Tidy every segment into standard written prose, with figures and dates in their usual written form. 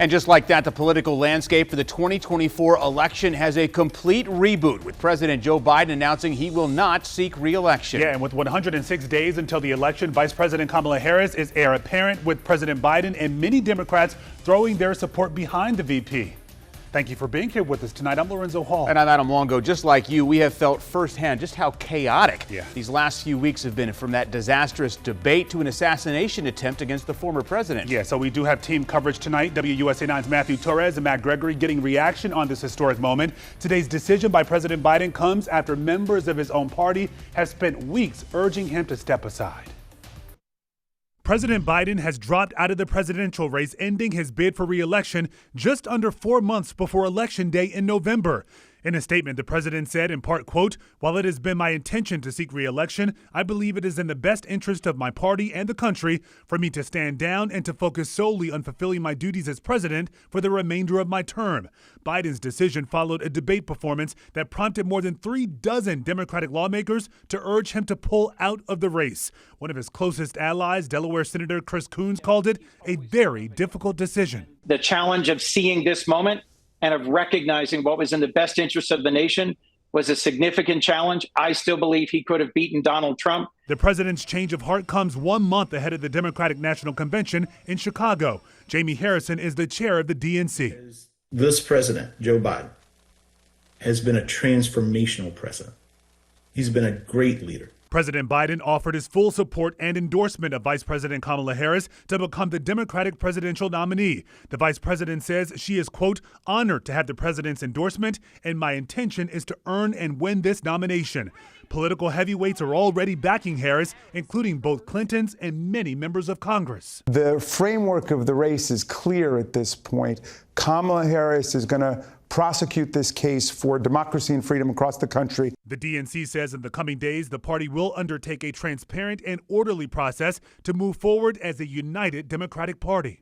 And just like that, the political landscape for the 2024 election has a complete reboot, with President Joe Biden announcing he will not seek re-election. Yeah, and with 106 days until the election, Vice President Kamala Harris is heir apparent, with President Biden and many Democrats throwing their support behind the VP. Thank you for being here with us tonight. I'm Lorenzo Hall. And I'm Adam Longo. Just like you, we have felt firsthand just how chaotic these last few weeks have been, from that disastrous debate to an assassination attempt against the former president. Yeah, so we do have team coverage tonight. WUSA 9's Matthew Torres and Matt Gregory getting reaction on this historic moment. Today's decision by President Biden comes after members of his own party have spent weeks urging him to step aside. President Biden has dropped out of the presidential race, ending his bid for re-election just under 4 months before Election Day in November. In a statement, the president said, in part, quote, "While it has been my intention to seek re-election, I believe it is in the best interest of my party and the country for me to stand down and to focus solely on fulfilling my duties as president for the remainder of my term." Biden's decision followed a debate performance that prompted more than 36 Democratic lawmakers to urge him to pull out of the race. One of his closest allies, Delaware Senator Chris Coons, called it a very difficult decision. The challenge of seeing this moment and of recognizing what was in the best interest of the nation was a significant challenge. I still believe he could have beaten Donald Trump. The president's change of heart comes 1 month ahead of the Democratic National Convention in Chicago. Jamie Harrison is the chair of the DNC. This president, Joe Biden, has been a transformational president. He's been a great leader. President Biden offered his full support and endorsement of Vice President Kamala Harris to become the Democratic presidential nominee. The vice president says she is, quote, "honored to have the president's endorsement, and my intention is to earn and win this nomination." Political heavyweights are already backing Harris, including both Clintons and many members of Congress. The framework of the race is clear at this point. Kamala Harris is going to prosecute this case for democracy and freedom across the country. The DNC says in the coming days, the party will undertake a transparent and orderly process to move forward as a united Democratic Party.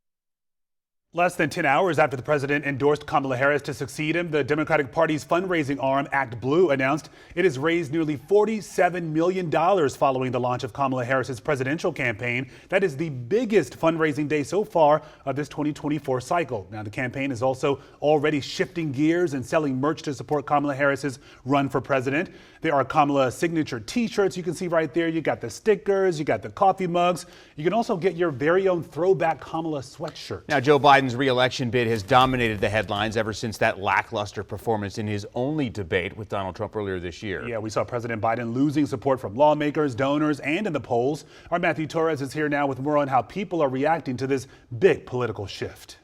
Less than 10 hours after the president endorsed Kamala Harris to succeed him, the Democratic Party's fundraising arm, Act Blue, announced it has raised nearly $47 million following the launch of Kamala Harris's presidential campaign. That is the biggest fundraising day so far of this 2024 cycle. Now, the campaign is also already shifting gears and selling merch to support Kamala Harris's run for president. There are Kamala signature T-shirts you can see right there. You got the stickers, you got the coffee mugs. You can also get your very own throwback Kamala sweatshirt. Now, Joe Biden's re-election bid has dominated the headlines ever since that lackluster performance in his only debate with Donald Trump earlier this year. Yeah, we saw President Biden losing support from lawmakers, donors, and in the polls. Our Matthew Torres is here now with more on how people are reacting to this big political shift.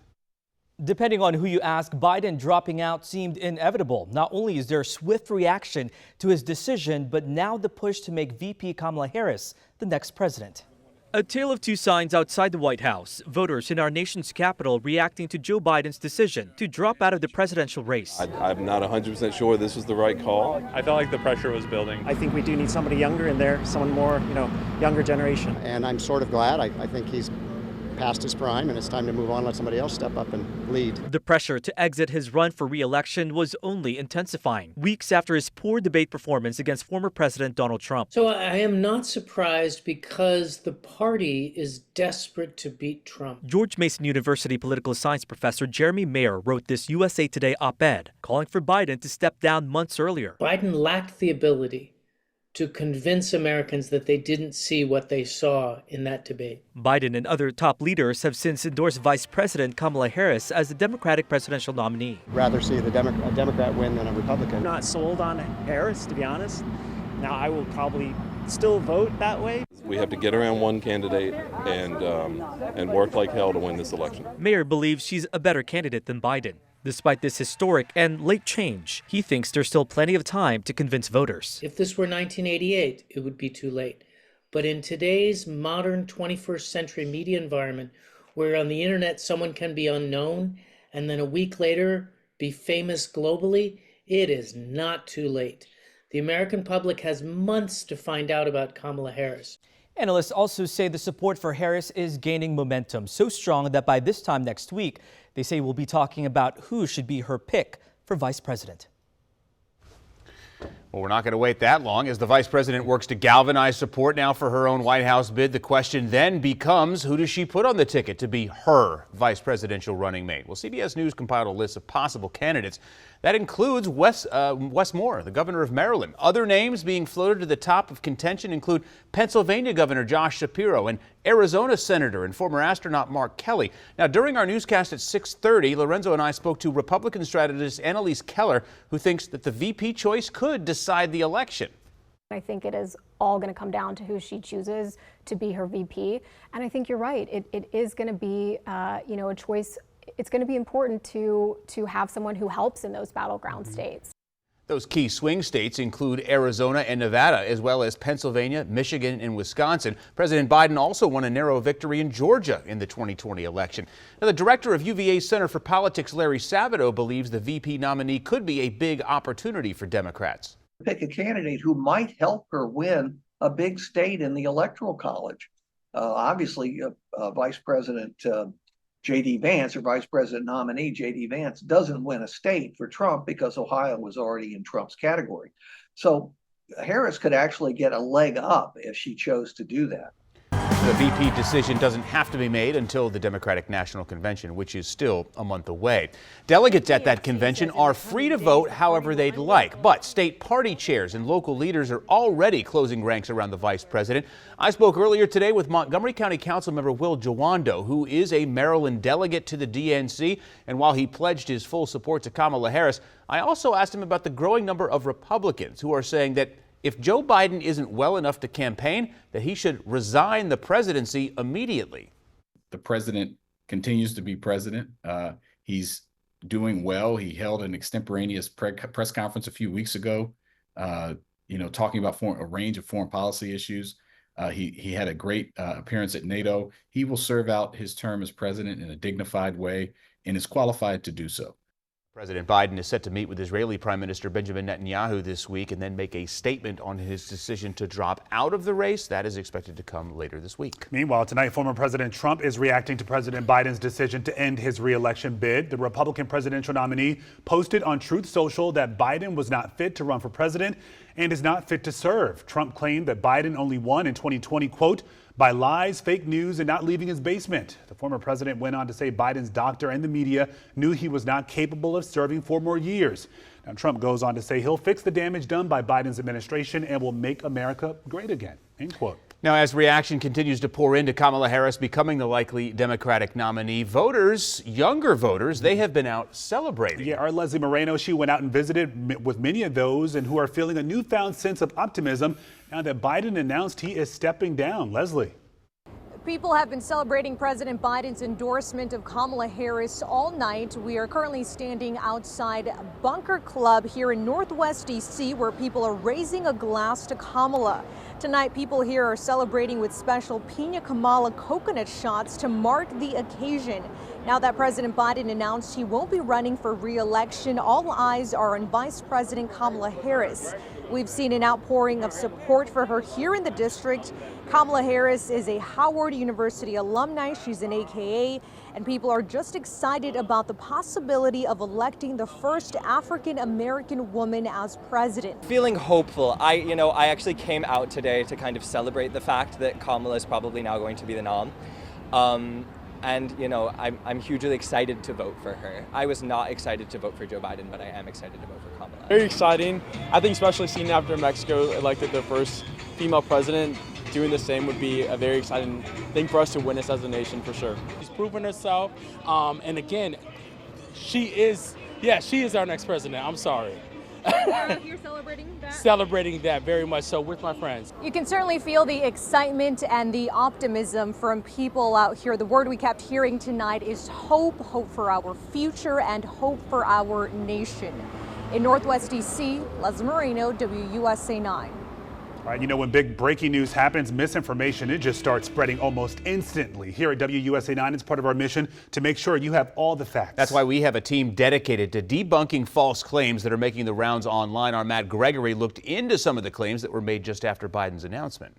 Depending on who you ask, Biden dropping out seemed inevitable. Not only is there a swift reaction to his decision, but now the push to make VP Kamala Harris the next president. A tale of two signs outside the White House. Voters in our nation's capital reacting to Joe Biden's decision to drop out of the presidential race. I'm not 100% sure this was the right call. I felt like the pressure was building. I think we do need somebody younger in there, someone more, younger generation. And I'm sort of glad. I think he's past his prime, and it's time to move on, let somebody else step up and lead. The pressure to exit his run for re-election was only intensifying weeks after his poor debate performance against former President Donald Trump. So I am not surprised, because the party is desperate to beat Trump. George Mason University political science professor Jeremy Mayer wrote this USA Today op-ed calling for Biden to step down months earlier. Biden lacked the ability to convince Americans that they didn't see what they saw in that debate. Biden and other top leaders have since endorsed Vice President Kamala Harris as the Democratic presidential nominee. Rather see a Democrat win than a Republican. I'm not sold on Harris, to be honest. Now, I will probably still vote that way. We have to get around one candidate and work like hell to win this election. Mayer believes she's a better candidate than Biden. Despite this historic and late change, he thinks there's still plenty of time to convince voters. If this were 1988, it would be too late. But in today's modern 21st century media environment, where on the internet someone can be unknown and then a week later be famous globally, it is not too late. The American public has months to find out about Kamala Harris. Analysts also say the support for Harris is gaining momentum, so strong that by this time next week, they say we'll be talking about who should be her pick for vice president. Well, we're not going to wait that long. As the vice president works to galvanize support now for her own White House bid, the question then becomes, who does she put on the ticket to be her vice presidential running mate? Well, CBS News compiled a list of possible candidates. That includes Wes Moore, the governor of Maryland. Other names being floated to the top of contention include Pennsylvania Governor Josh Shapiro and Arizona Senator and former astronaut Mark Kelly. Now, during our newscast at 6:30, Lorenzo and I spoke to Republican strategist Annalise Keller, who thinks that the VP choice could decide the election. I think it is all going to come down to who she chooses to be her VP. And I think you're right. It is going to be, a choice. It's going to be important to have someone who helps in those battleground states. Those key swing states include Arizona and Nevada, as well as Pennsylvania, Michigan, and Wisconsin. President Biden also won a narrow victory in Georgia in the 2020 election. Now, the director of UVA's Center for Politics, Larry Sabato, believes the VP nominee could be a big opportunity for Democrats. Pick a candidate who might help her win a big state in the Electoral College. Obviously, Vice President J.D. Vance, or Vice President nominee J.D. Vance, doesn't win a state for Trump because Ohio was already in Trump's category. So Harris could actually get a leg up if she chose to do that. The VP decision doesn't have to be made until the Democratic National Convention, which is still a month away. Delegates at that convention are free to vote however they'd like, but state party chairs and local leaders are already closing ranks around the vice president. I spoke earlier today with Montgomery County Councilmember Will Jawando, who is a Maryland delegate to the DNC, and while he pledged his full support to Kamala Harris, I also asked him about the growing number of Republicans who are saying that if Joe Biden isn't well enough to campaign, that he should resign the presidency immediately. The president continues to be president. He's doing well. He held an extemporaneous press conference a few weeks ago, talking about a range of foreign policy issues. He had a great appearance at NATO. He will serve out his term as president in a dignified way and is qualified to do so. President Biden is set to meet with Israeli Prime Minister Benjamin Netanyahu this week and then make a statement on his decision to drop out of the race. That is expected to come later this week. Meanwhile, tonight, former President Trump is reacting to President Biden's decision to end his re-election bid. The Republican presidential nominee posted on Truth Social that Biden was not fit to run for president and is not fit to serve. Trump claimed that Biden only won in 2020, quote, by lies, fake news, and not leaving his basement. The former president went on to say Biden's doctor and the media knew he was not capable of serving 4 more years. Now, Trump goes on to say he'll fix the damage done by Biden's administration and will make America great again, end quote. Now, as reaction continues to pour into Kamala Harris becoming the likely Democratic nominee, younger voters, they have been out celebrating. Yeah, our Leslie Moreno, she went out and visited with many of those and who are feeling a newfound sense of optimism now that Biden announced he is stepping down. Leslie. People have been celebrating President Biden's endorsement of Kamala Harris all night. We are currently standing outside Bunker Club here in Northwest D.C., where people are raising a glass to Kamala. Tonight, people here are celebrating with special Piña Kamala coconut shots to mark the occasion. Now that President Biden announced he won't be running for re-election, all eyes are on Vice President Kamala Harris. We've seen an outpouring of support for her here in the district. Kamala Harris is a Howard University alumni. She's an AKA, and people are just excited about the possibility of electing the first African-American woman as president. Feeling hopeful. I actually came out today to kind of celebrate the fact that Kamala is probably now going to be the nom. And, I'm hugely excited to vote for her. I was not excited to vote for Joe Biden, but I am excited to vote for Kamala. Very exciting. I think especially seeing after Mexico elected their first female president, doing the same would be a very exciting thing for us to witness as a nation, for sure. She's proven herself. And again, she is our next president. I'm sorry. You're celebrating that? Celebrating that very much so with my friends. You can certainly feel the excitement and the optimism from people out here. The word we kept hearing tonight is hope, hope for our future and hope for our nation. In Northwest D.C., Leslie Moreno, WUSA 9. All right, when big breaking news happens, misinformation, it just starts spreading almost instantly. Here at WUSA 9, it's part of our mission to make sure you have all the facts. That's why we have a team dedicated to debunking false claims that are making the rounds online. Our Matt Gregory looked into some of the claims that were made just after Biden's announcement.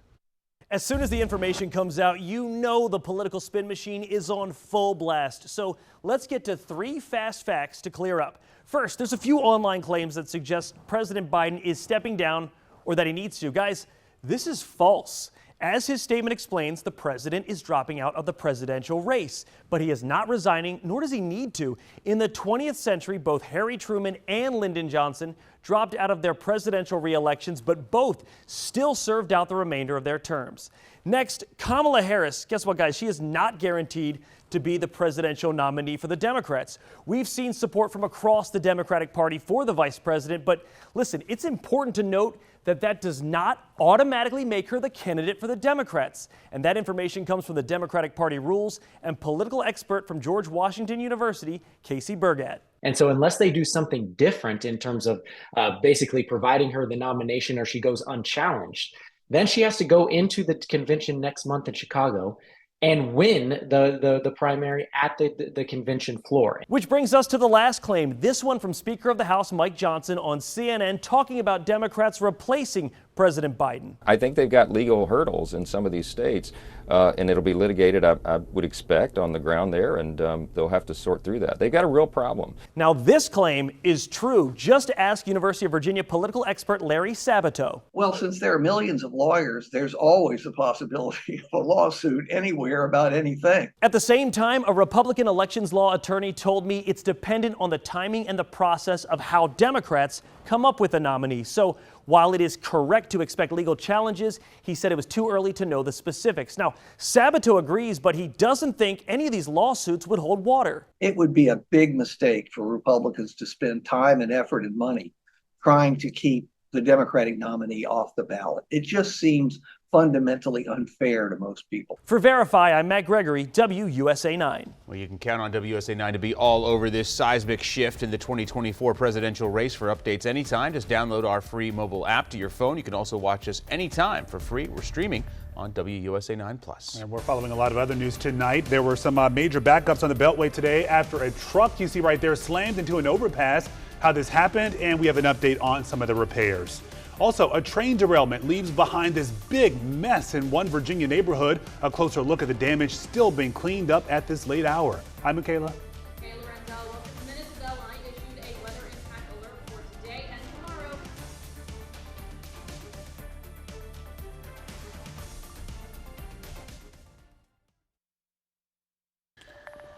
As soon as the information comes out, you know the political spin machine is on full blast. So let's get to 3 fast facts to clear up. First, there's a few online claims that suggest President Biden is stepping down or that he needs to. Guys, this is false. As his statement explains, the president is dropping out of the presidential race, but he is not resigning, nor does he need to. In the 20th century, both Harry Truman and Lyndon Johnson dropped out of their presidential re-elections, but both still served out the remainder of their terms. Next, Kamala Harris. Guess what, guys? She is not guaranteed to be the presidential nominee for the Democrats. We've seen support from across the Democratic Party for the vice president, but listen, it's important to note that does not automatically make her the candidate for the Democrats. And that information comes from the Democratic Party rules and political expert from George Washington University, Casey Burgat. And so unless they do something different in terms of basically providing her the nomination or she goes unchallenged, then she has to go into the convention next month in Chicago and win the primary at the convention floor. Which brings us to the last claim, this one from Speaker of the House Mike Johnson on CNN talking about Democrats replacing President Biden. I think they've got legal hurdles in some of these states, and it'll be litigated, I would expect, on the ground there, and they'll have to sort through that. They've got a real problem. Now, this claim is true. Just ask University of Virginia political expert Larry Sabato. Well, since there are millions of lawyers, there's always the possibility of a lawsuit anywhere about anything. At the same time, a Republican elections law attorney told me it's dependent on the timing and the process of how Democrats come up with a nominee. So while it is correct to expect legal challenges, he said it was too early to know the specifics. Now, Sabato agrees, but he doesn't think any of these lawsuits would hold water. It would be a big mistake for Republicans to spend time and effort and money trying to keep the Democratic nominee off the ballot. It just seems fundamentally unfair to most people. For Verify, I'm Matt Gregory, WUSA 9. Well, you can count on WUSA 9 to be all over this seismic shift in the 2024 presidential race. For updates anytime, just download our free mobile app to your phone. You can also watch us anytime for free. We're streaming on WUSA 9+. And we're following a lot of other news tonight. There were some major backups on the Beltway today after a truck you see right there slammed into an overpass. How this happened, and we have an update on some of the repairs. Also, a train derailment leaves behind this big mess in one Virginia neighborhood. A closer look at the damage still being cleaned up at this late hour. Hi, Michaela. Hey, Lorenzo. Well, just minutes ago, I issued a weather impact alert for today and tomorrow.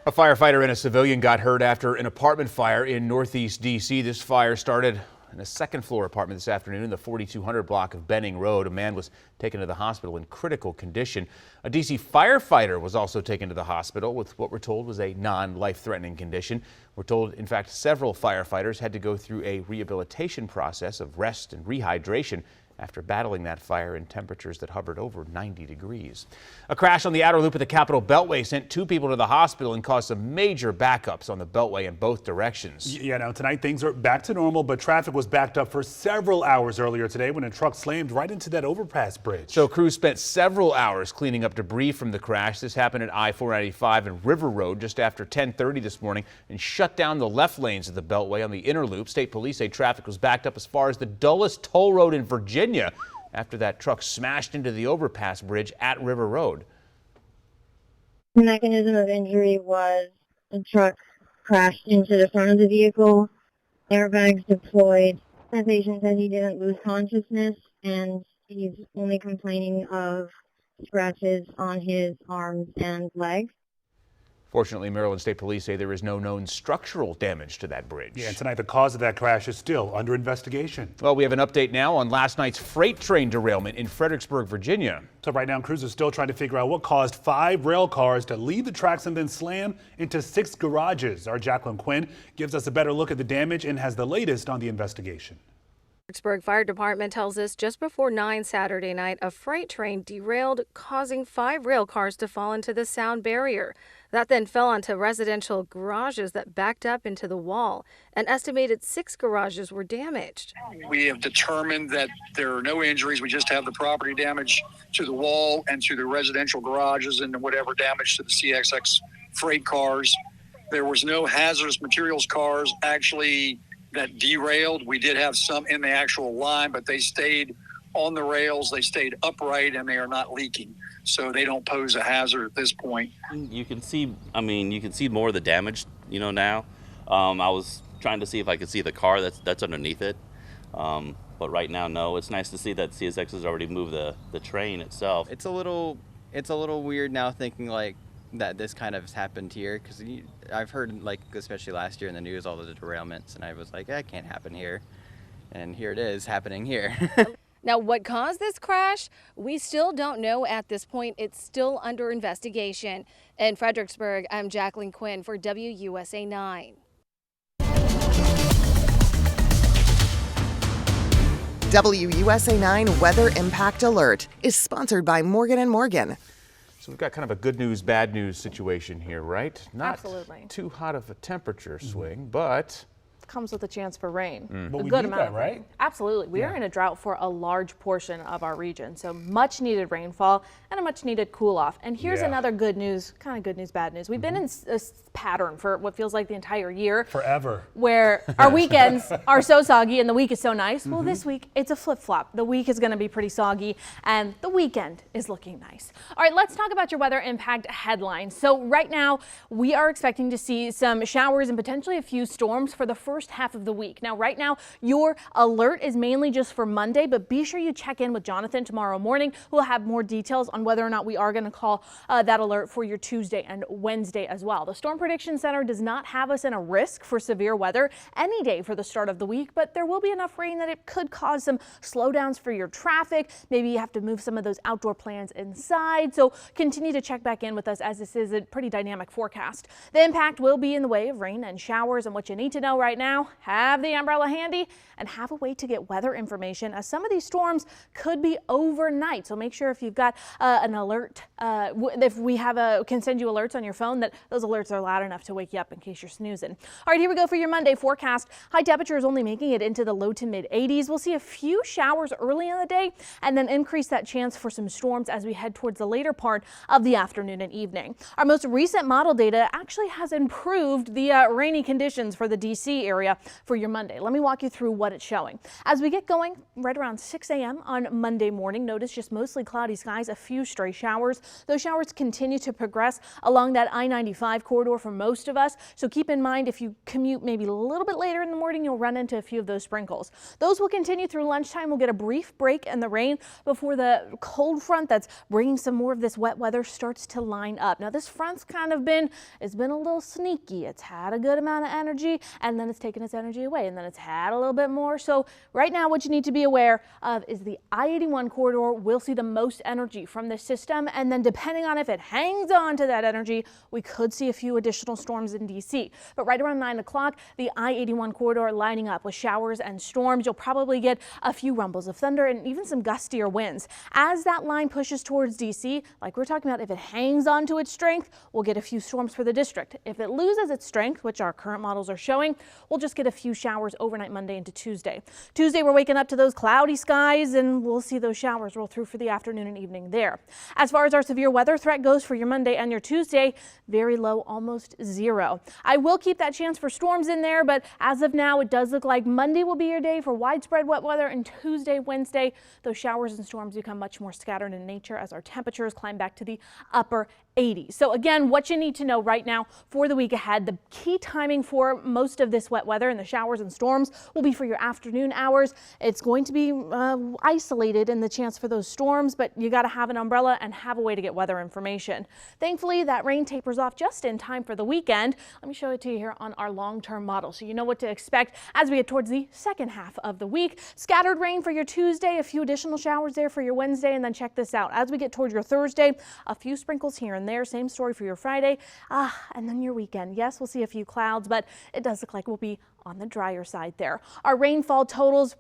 A firefighter and a civilian got hurt after an apartment fire in Northeast D.C. This fire started in a second-floor apartment this afternoon in the 4200 block of Benning Road. A man was taken to the hospital in critical condition. A D.C. firefighter was also taken to the hospital with what we're told was a non-life-threatening condition. We're told, in fact, several firefighters had to go through a rehabilitation process of rest and rehydration after battling that fire in temperatures that hovered over 90 degrees. A crash on the outer loop of the Capitol Beltway sent 2 people to the hospital and caused some major backups on the Beltway in both directions. Yeah, now tonight things are back to normal, but traffic was backed up for several hours earlier today when a truck slammed right into that overpass bridge. So crews spent several hours cleaning up debris from the crash. This happened at I-495 and River Road just after 10:30 this morning and shut down the left lanes of the Beltway on the inner loop. State police say traffic was backed up as far as the dullest toll road in Virginia after that truck smashed into the overpass bridge at River Road. The mechanism of injury was the truck crashed into the front of the vehicle, airbags deployed. The patient said he didn't lose consciousness and he's only complaining of scratches on his arms and legs. Fortunately, Maryland State Police say there is no known structural damage to that bridge. Yeah, and tonight the cause of that crash is still under investigation. Well, we have an update now on last night's freight train derailment in Fredericksburg, Virginia. So right now, crews are still trying to figure out what caused 5 rail cars to leave the tracks and then slam into 6 garages. Our Jacqueline Quinn gives us a better look at the damage and has the latest on the investigation. Fredericksburg Fire Department tells us just before 9 Saturday night, a freight train derailed, causing 5 rail cars to fall into the sound barrier. That then fell onto residential garages that backed up into the wall. An estimated 6 garages were damaged. We have determined that there are no injuries. We just have the property damage to the wall and to the residential garages and whatever damage to the CXX freight cars. There was no hazardous materials cars actually that derailed. We did have some in the actual line, but they stayed on the rails. They stayed upright and they are not leaking. So they don't pose a hazard at this point. You can see, you can see more of the damage, now. I was trying to see if I could see the car that's underneath it. But right now, no. It's nice to see that CSX has already moved the train itself. It's a little weird now thinking like that this kind of has happened here, because I've heard, like, especially last year in the news, all the derailments, and I was like, that can't happen here. And here it is happening here. Now, what caused this crash? We still don't know at this point. It's still under investigation. In Fredericksburg, I'm Jacqueline Quinn for WUSA 9. WUSA 9 Weather Impact Alert is sponsored by Morgan & Morgan. So we've got kind of a good news, bad news situation here, right? Not Absolutely. too hot of a temperature swing, but comes with a chance for rain. But a we good need amount that, of rain. right? Absolutely. We are in a drought for a large portion of our region. So much needed rainfall and a much needed cool off. And here's another good news, kind of good news, bad news. We've been in a pattern for what feels like the entire year. Forever. Where our weekends are so soggy and the week is so nice. Well, this week it's a flip-flop. The week is going to be pretty soggy and the weekend is looking nice. All right, let's talk about your weather impact headlines. So right now we are expecting to see some showers and potentially a few storms for the first half of the week. Now, right now, your alert is mainly just for Monday, but be sure you check in with Jonathan tomorrow morning. We'll have more details on whether or not we are going to call that alert for your Tuesday and Wednesday as well. The Storm Prediction Center does not have us in a risk for severe weather any day for the start of the week, but there will be enough rain that it could cause some slowdowns for your traffic. Maybe you have to move some of those outdoor plans inside. So continue to check back in with us, as this is a pretty dynamic forecast. The impact will be in the way of rain and showers, and what you need to know right now, have the umbrella handy and have a way to get weather information, as some of these storms could be overnight. So make sure if you've got an alert, if we can send you alerts on your phone, that those alerts are loud enough to wake you up in case you're snoozing. All right, here we go for your Monday forecast. High temperatures only making it into the low to mid 80s. We'll see a few showers early in the day and then increase that chance for some storms as we head towards the later part of the afternoon and evening. Our most recent model data actually has improved the rainy conditions for the DC area for your Monday. Let me walk you through what it's showing. As we get going right around 6 a.m. on Monday morning, notice just mostly cloudy skies, a few stray showers. Those showers continue to progress along that I-95 corridor for most of us. So keep in mind, if you commute maybe a little bit later in the morning, you'll run into a few of those sprinkles. Those will continue through lunchtime. We'll get a brief break in the rain before the cold front that's bringing some more of this wet weather starts to line up. Now, this front's it's been a little sneaky. It's had a good amount of energy and then it's taken its energy away, and then it's had a little bit more. So right now what you need to be aware of is the I-81 corridor will see the most energy from this system, and then depending on if it hangs on to that energy, we could see a few additional storms in DC. But right around 9 o'clock, the I-81 corridor lining up with showers and storms. You'll probably get a few rumbles of thunder and even some gustier winds. As that line pushes towards DC, like we're talking about, if it hangs on to its strength, we'll get a few storms for the district. If it loses its strength, which our current models are showing, we'll just get a few showers overnight Monday into Tuesday. Tuesday, we're waking up to those cloudy skies, and we'll see those showers roll through for the afternoon and evening there. As far as our severe weather threat goes for your Monday and your Tuesday, very low, almost zero. I will keep that chance for storms in there, but as of now, it does look like Monday will be your day for widespread wet weather, and Tuesday, Wednesday, those showers and storms become much more scattered in nature as our temperatures climb back to the upper 80s. So again, what you need to know right now for the week ahead, the key timing for most of this wet weather and the showers and storms will be for your afternoon hours. It's going to be isolated in the chance for those storms, but you got to have an umbrella and have a way to get weather information. Thankfully, that rain tapers off just in time for the weekend. Let me show it to you here on our long-term model, so you know what to expect as we get towards the second half of the week. Scattered rain for your Tuesday, a few additional showers there for your Wednesday, and then check this out. As we get towards your Thursday, a few sprinkles here and there. Same story for your Friday, and then your weekend. Yes, we'll see a few clouds, but it does look like we'll be on the drier side there. Our rainfall totals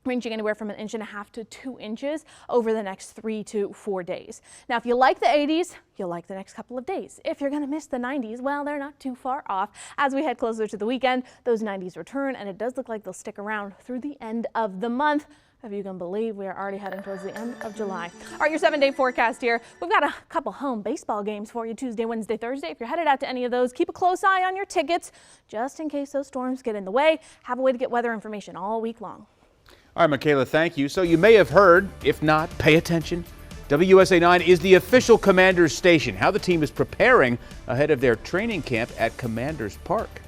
ranging anywhere from 1.5 inches to 2 inches over the next 3 to 4 days. Now, if you like the 80s, you'll like the next couple of days. If you're going to miss the 90s, well, they're not too far off. As we head closer to the weekend, those 90s return, and it does look like they'll stick around through the end of the month. If you can believe, we are already heading towards the end of July. All right, your 7-day forecast here. We've got a couple home baseball games for you Tuesday, Wednesday, Thursday. If you're headed out to any of those, keep a close eye on your tickets just in case those storms get in the way. Have a way to get weather information all week long. All right, Michaela, thank you. So you may have heard, if not, pay attention. WUSA 9 is the official Commanders station. How the team is preparing ahead of their training camp at Commanders Park.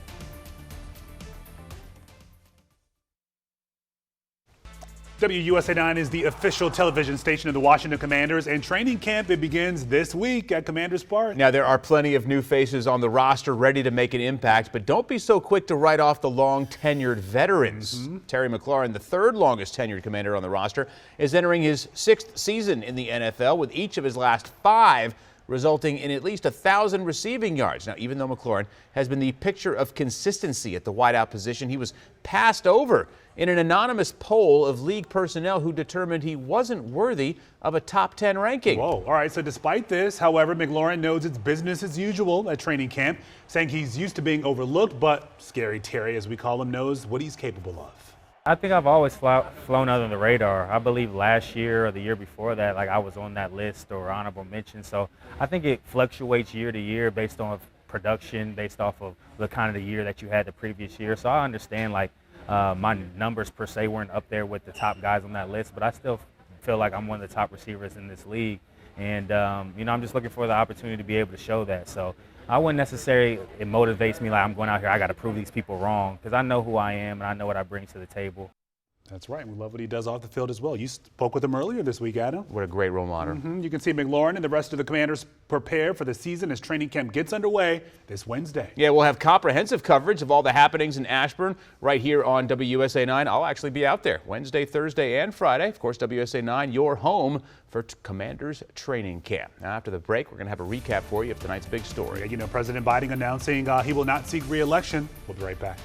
WUSA 9 is the official television station of the Washington Commanders, and training camp, it begins this week at Commanders Park. Now, there are plenty of new faces on the roster ready to make an impact, but don't be so quick to write off the long-tenured veterans. Terry McLaurin, the third longest tenured commander on the roster, is entering his 6th season in the NFL, with each of his last 5 resulting in at least 1,000 receiving yards. Now, even though McLaurin has been the picture of consistency at the wideout position, he was passed over in an anonymous poll of league personnel who determined he wasn't worthy of a top 10 ranking. Whoa. All right. So despite this, however, McLaurin knows it's business as usual at training camp, saying he's used to being overlooked, but Scary Terry, as we call him, knows what he's capable of. I think I've always flown under the radar. I believe last year or the year before that, like I was on that list or honorable mention. So I think it fluctuates year to year based on production, based off of the kind of the year that you had the previous year. So I understand like my numbers per se weren't up there with the top guys on that list, but I still feel like I'm one of the top receivers in this league. And, you know, I'm just looking for the opportunity to be able to show that. So I wouldn't necessarily, it motivates me like I'm going out here, I got to prove these people wrong, because I know who I am and I know what I bring to the table. That's right. We love what he does off the field as well. You spoke with him earlier this week, Adam. What a great role model. You can see McLaurin and the rest of the Commanders prepare for the season as training camp gets underway this Wednesday. Yeah, we'll have comprehensive coverage of all the happenings in Ashburn right here on WUSA 9. I'll actually be out there Wednesday, Thursday, and Friday. Of course, WUSA 9, your home for Commanders training camp. Now, after the break, we're going to have a recap for you of tonight's big story. Yeah, you know, President Biden announcing he will not seek re-election. We'll be right back.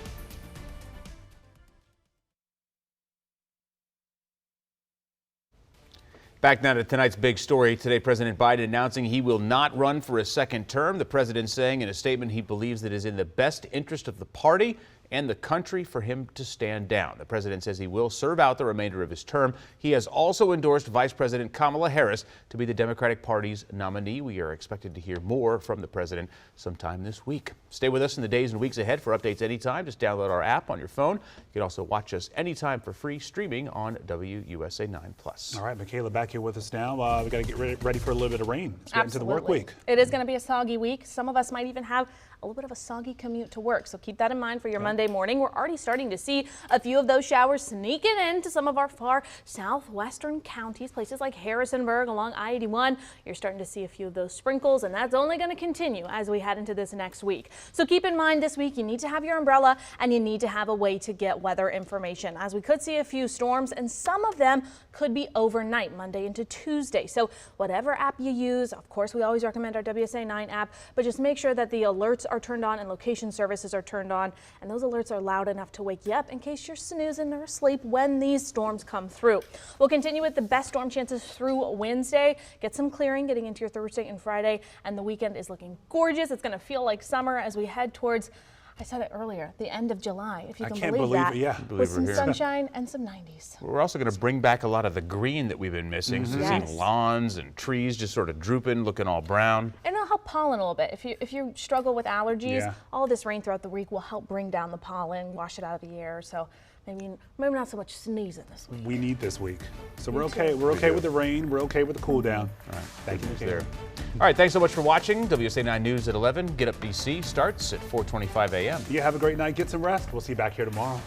Back now to tonight's big story. Today, President Biden announcing he will not run for a second term. The president saying in a statement he believes that it is in the best interest of the party and the country for him to stand down. The president says he will serve out the remainder of his term. He has also endorsed Vice President Kamala Harris to be the Democratic Party's nominee. We are expected to hear more from the president sometime this week. Stay with us in the days and weeks ahead for updates anytime. Just download our app on your phone. You can also watch us anytime for free streaming on WUSA 9+. All right, Michaela, back here with us now. We got to get ready for a little bit of rain. Let's get into the work week. It is going to be a soggy week. Some of us might even have a little bit of a soggy commute to work, so keep that in mind for your Monday morning. We're already starting to see a few of those showers sneaking into some of our far southwestern counties, places like Harrisonburg along I-81. You're starting to see a few of those sprinkles, and that's only going to continue as we head into this next week. So keep in mind this week you need to have your umbrella and you need to have a way to get weather information, as we could see a few storms, and some of them could be overnight, Monday into Tuesday. So whatever app you use, of course we always recommend our WUSA 9 app, but just make sure that the alerts are turned on and location services are turned on, and those alerts are loud enough to wake you up in case you're snoozing or asleep when these storms come through. We'll continue with the best storm chances through Wednesday. Get some clearing getting into your Thursday and Friday, and the weekend is looking gorgeous. It's going to feel like summer as we head towards, I said it earlier, the end of July, if you can believe that, it, yeah. with some sunshine and some 90s. We're also going to bring back a lot of the green that we've been missing. So seeing lawns and trees just sort of drooping, looking all brown. And it'll help pollen a little bit. If you struggle with allergies, all this rain throughout the week will help bring down the pollen, wash it out of the air. So maybe not so much sneezing this week. We need this week. So we're okay. We're okay with the rain. We're okay with the cool down. All right. Thank you, Michaela. All right, thanks so much for watching. WUSA 9 News at 11. Get Up DC starts at 4:25 a.m. You have a great night. Get some rest. We'll see you back here tomorrow.